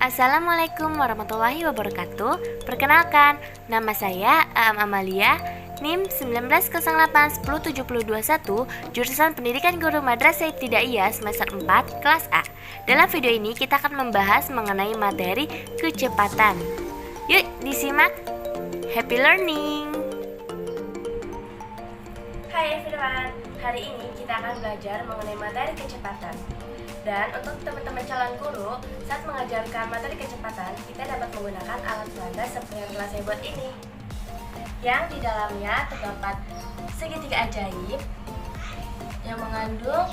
Assalamualaikum warahmatullahi wabarakatuh. Perkenalkan, nama saya Aam Amalia, NIM 1908107021, jurusan Pendidikan Guru Madrasah Ibtidaiyah semester 4, kelas A. Dalam video ini kita akan membahas mengenai materi kecepatan. Yuk disimak. Happy learning. Hai everyone, hari ini kita akan belajar mengenai materi kecepatan. Dan untuk teman-teman calon guru, saat mengajarkan materi kecepatan, kita dapat menggunakan alat pelanda seperti yang telah saya buat ini, yang di dalamnya terdapat segitiga ajaib yang mengandung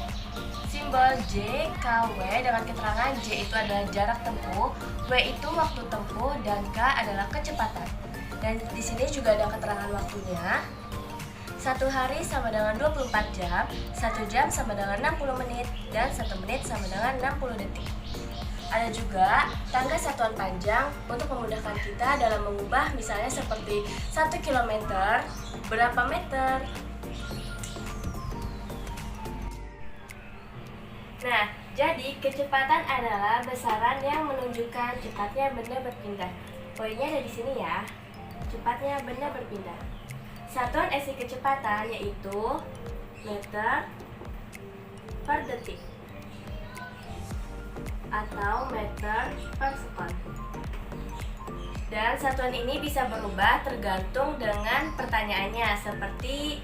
simbol J, K, W dengan keterangan J itu adalah jarak tempuh, W itu waktu tempuh, dan K adalah kecepatan. Dan di sini juga ada keterangan waktunya. 1 hari sama dengan 24 jam, 1 jam sama dengan 60 menit, dan 1 menit sama dengan 60 detik. Ada juga tangga satuan panjang untuk memudahkan kita dalam mengubah, misalnya seperti 1 km berapa meter. Nah, jadi kecepatan adalah besaran yang menunjukkan cepatnya benda berpindah. Poinnya ada di sini ya, cepatnya benda berpindah. Satuan esi kecepatan yaitu meter per detik atau meter per sekon. Dan satuan ini bisa berubah tergantung dengan pertanyaannya, seperti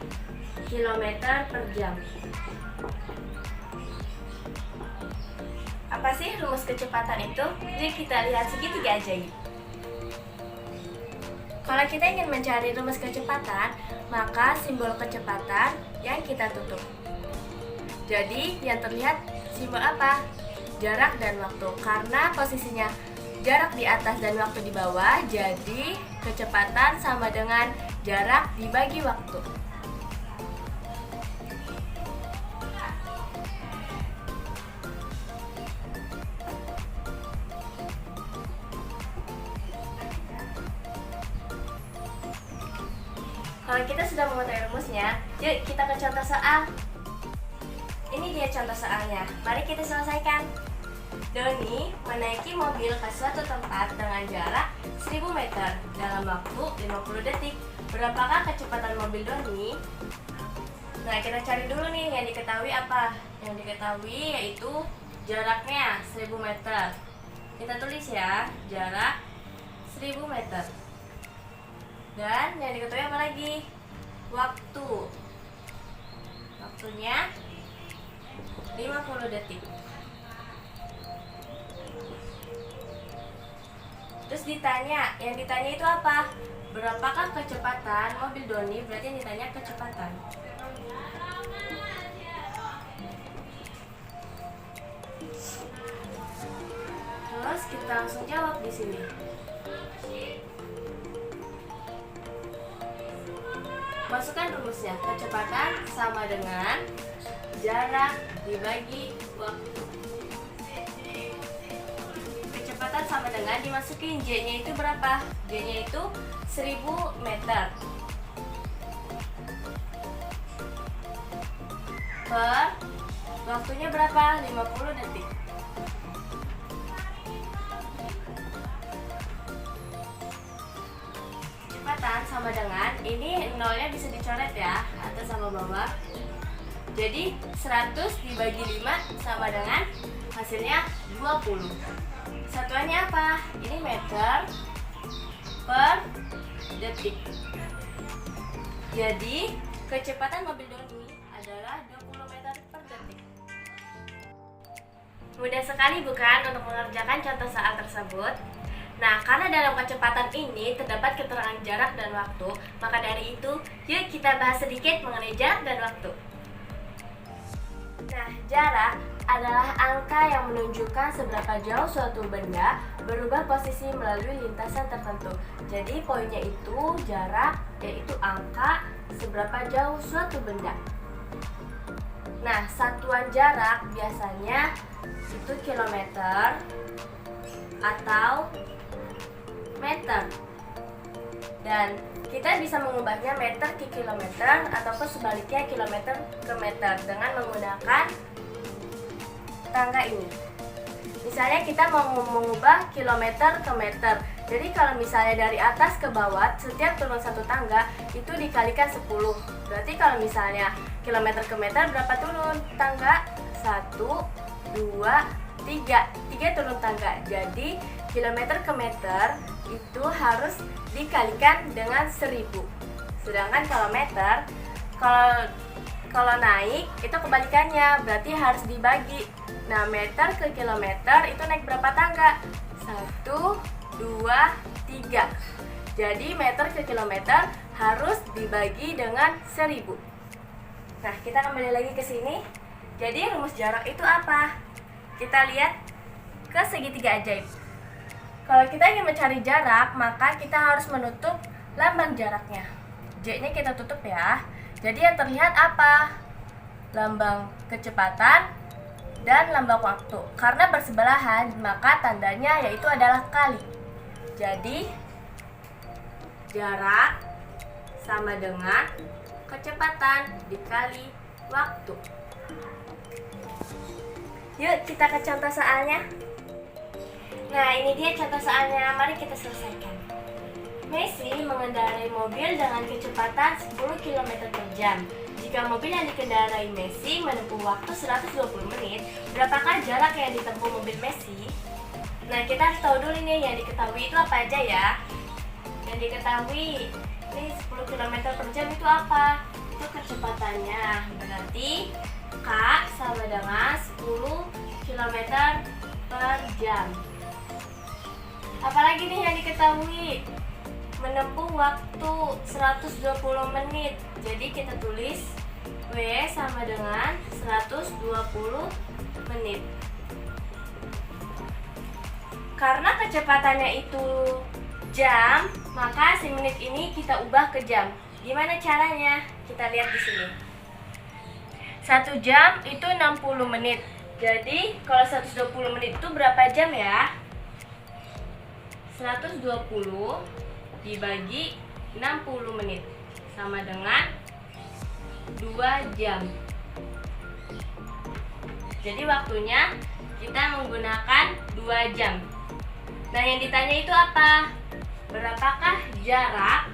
kilometer per jam. Apa sih rumus kecepatan itu? Jadi kita lihat segitiga ajaib. Kalau kita ingin mencari rumus kecepatan, maka simbol kecepatan yang kita tutup. Jadi yang terlihat simbol apa? Jarak dan waktu. Karena posisinya jarak di atas dan waktu di bawah, jadi kecepatan sama dengan jarak dibagi waktu. Kalau kita sudah mengetahui rumusnya, yuk kita ke contoh soal. Ini dia contoh soalnya. Mari kita selesaikan. Doni menaiki mobil ke suatu tempat dengan jarak 1000 meter dalam waktu 50 detik. Berapakah kecepatan mobil Doni? Nah, kita cari dulu nih yang diketahui apa. Yang diketahui yaitu jaraknya 1000 meter. Kita tulis ya, jarak 1000 meter. Dan yang diketahui apa lagi? Waktu. Waktunya 50 detik. Terus ditanya, yang ditanya itu apa? Berapakah kecepatan mobil Doni? Berarti yang ditanya kecepatan. Terus kita langsung jawab di sini. Masukkan rumusnya, kecepatan sama dengan jarak dibagi waktu. Kecepatan sama dengan dimasukin J-nya itu berapa? J-nya itu 1000 meter per waktunya berapa? 50 detik. Kecepatan sama dengan, ini nolnya bisa dicoret ya, atas sama bawah. Jadi 100 dibagi 5 sama dengan hasilnya 20. Satuannya apa? Ini meter per detik. Jadi kecepatan mobil Doni adalah 20 meter per detik. Mudah sekali bukan untuk mengerjakan contoh soal tersebut? Nah, karena dalam kecepatan ini terdapat keterangan jarak dan waktu, maka dari itu, yuk kita bahas sedikit mengenai jarak dan waktu. Nah, jarak adalah angka yang menunjukkan seberapa jauh suatu benda berubah posisi melalui lintasan tertentu. Jadi, poinnya itu jarak, yaitu angka seberapa jauh suatu benda. Nah, satuan jarak biasanya itu kilometer atau meter, dan kita bisa mengubahnya meter ke kilometer ataupun sebaliknya kilometer ke meter dengan menggunakan tangga ini. Misalnya kita mau mengubah kilometer ke meter. Jadi kalau misalnya dari atas ke bawah, setiap turun satu tangga itu dikalikan 10. Berarti kalau misalnya kilometer ke meter, berapa turun tangga? 1, 2, 3. 3 turun tangga. Jadi kilometer ke meter itu harus dikalikan dengan 1000. Sedangkan kalau meter, kalau naik itu kebalikannya, berarti harus dibagi. Nah, meter ke kilometer itu naik berapa tangga? 1, 2, 3. Jadi meter ke kilometer harus dibagi dengan 1000. Nah, kita kembali lagi ke sini. Jadi rumus jarak itu apa? Kita lihat ke segitiga ajaib. Kalau kita ingin mencari jarak, maka kita harus menutup lambang jaraknya. J-nya kita tutup ya. Jadi yang terlihat apa? Lambang kecepatan dan lambang waktu. Karena bersebelahan, maka tandanya yaitu adalah kali. Jadi jarak sama dengan kecepatan dikali waktu. Yuk kita ke contoh soalnya. Nah, ini dia contoh soalnya. Mari kita selesaikan. Messi mengendarai mobil dengan kecepatan 10 km per jam. Jika mobil yang dikendarai Messi menempuh waktu 120 menit, berapakah jarak yang ditempuh mobil Messi? Nah, kita harus tahu dulu nih yang diketahui itu apa aja ya. Yang diketahui, ini 10 km per jam itu apa? Itu kecepatannya. Berarti K sama dengan 10 km per jam. Apalagi nih yang diketahui? Menempuh waktu 120 menit. Jadi kita tulis W sama dengan 120 menit. Karena kecepatannya itu jam, maka si menit ini kita ubah ke jam. Gimana caranya? Kita lihat di sini. 1 jam itu 60 menit. Jadi kalau 120 menit itu berapa jam ya? 120 dibagi 60 menit sama dengan 2 jam. Jadi waktunya kita menggunakan 2 jam. Nah, yang ditanya itu apa? Berapakah jarak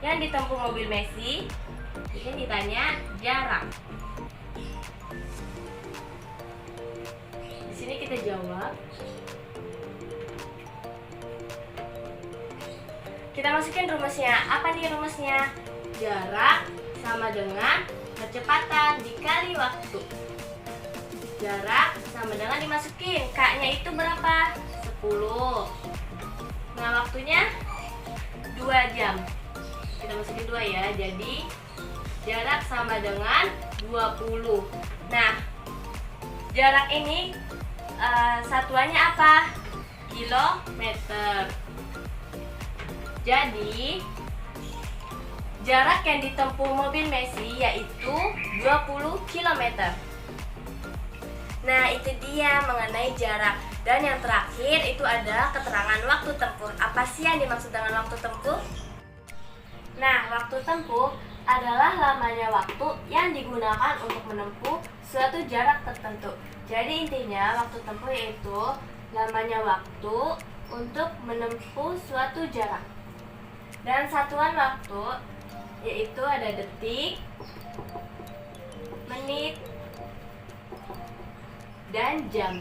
yang ditempuh mobil Messi? Jadi ditanya jarak. Di sini kita jawab. Kita masukin rumusnya. Apa nih rumusnya? Jarak sama dengan kecepatan dikali waktu. Jarak sama dengan dimasukin. K-nya itu berapa? 10. Nah, waktunya 2 jam. Kita masukin 2 ya. Jadi jarak sama dengan 20. Nah, jarak ini satuannya apa? Kilometer. Jadi jarak yang ditempuh mobil Messi yaitu 20 km. Nah, itu dia mengenai jarak. Dan yang terakhir itu adalah keterangan waktu tempuh. Apa sih yang dimaksud dengan waktu tempuh? Nah, waktu tempuh adalah lamanya waktu yang digunakan untuk menempuh suatu jarak tertentu. Jadi intinya waktu tempuh yaitu lamanya waktu untuk menempuh suatu jarak. Dan satuan waktu yaitu ada detik, menit, dan jam.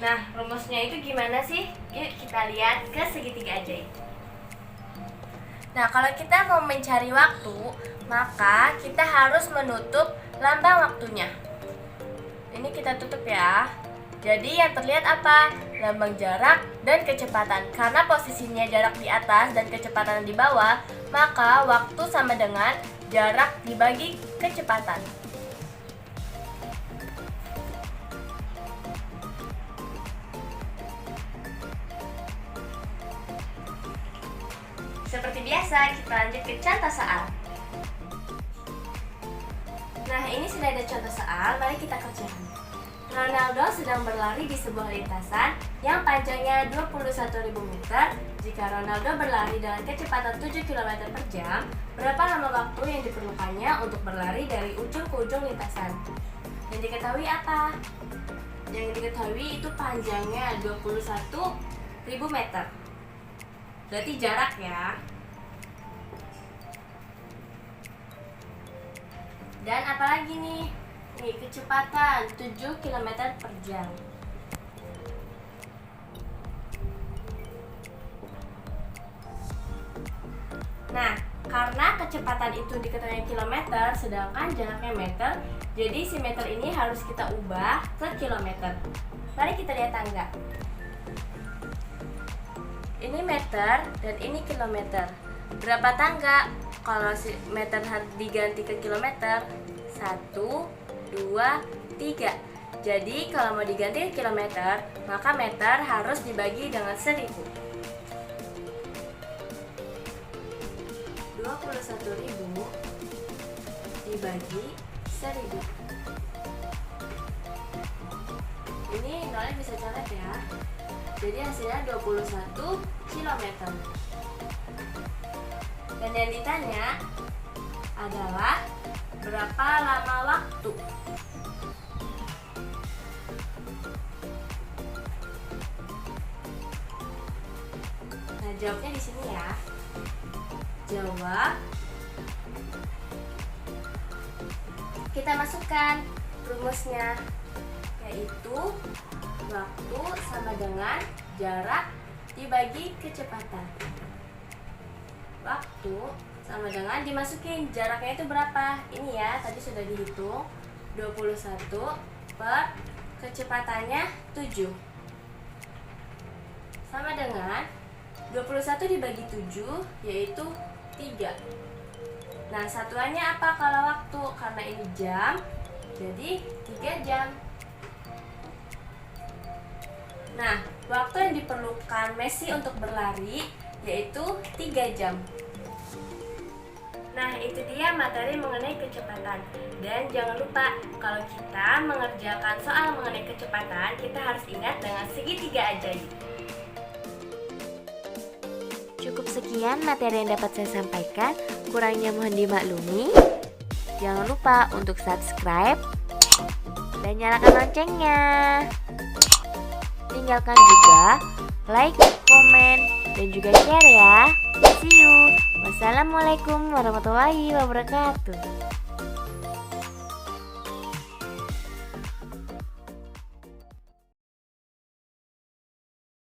Nah, rumusnya itu gimana sih? Yuk kita lihat ke segitiga ajaib. Nah, kalau kita mau mencari waktu, maka kita harus menutup lambang waktunya. Ini kita tutup ya. Jadi yang terlihat apa? Lambang jarak dan kecepatan. Karena posisinya jarak di atas dan kecepatan di bawah, maka waktu sama dengan jarak dibagi kecepatan. Seperti biasa, kita lanjut ke contoh soal. Nah, ini sudah ada contoh soal, mari kita kerjakan. Ronaldo sedang berlari di sebuah lintasan yang panjangnya 21.000 meter. Jika Ronaldo berlari dengan kecepatan 7 km per jam, berapa lama waktu yang diperlukannya untuk berlari dari ujung ke ujung lintasan? Yang diketahui apa? yang diketahui itu panjangnya 21.000 meter. Berarti jarak ya. Dan apalagi nih? Nih, kecepatan 7 km per jam. Nah, karena kecepatan itu diketahui kilometer, sedangkan jaraknya meter, jadi si meter ini harus kita ubah ke kilometer. Mari kita lihat tangga. Ini meter dan ini kilometer. Berapa tangga? Kalau si meter diganti ke kilometer, 1, 2, 3. Jadi kalau mau diganti ke kilometer, maka meter harus dibagi dengan 1000. 21.000 dibagi 1000. Ini nolnya bisa coret ya. Jadi hasilnya 21 km. Dan yang ditanya adalah berapa lama waktu? Nah, jawabnya di sini ya. Jawab. Kita masukkan rumusnya, yaitu waktu sama dengan jarak dibagi kecepatan. Waktu sama dengan dimasukin jaraknya itu berapa? Ini ya, tadi sudah dihitung 21 per kecepatannya 7 sama dengan 21 dibagi 7 yaitu 3. Nah, satuannya apa kalau waktu? Karena ini jam, jadi 3 jam. Nah, waktu yang diperlukan Messi untuk berlari yaitu 3 jam. Nah, itu dia materi mengenai kecepatan. Dan jangan lupa, kalau kita mengerjakan soal mengenai kecepatan, kita harus ingat dengan segitiga ajaib. Cukup sekian materi yang dapat saya sampaikan. Kurangnya mohon dimaklumi. Jangan lupa untuk subscribe dan nyalakan loncengnya. Tinggalkan juga like, komen, dan juga share ya. See you. Wassalamualaikum warahmatullahi wabarakatuh.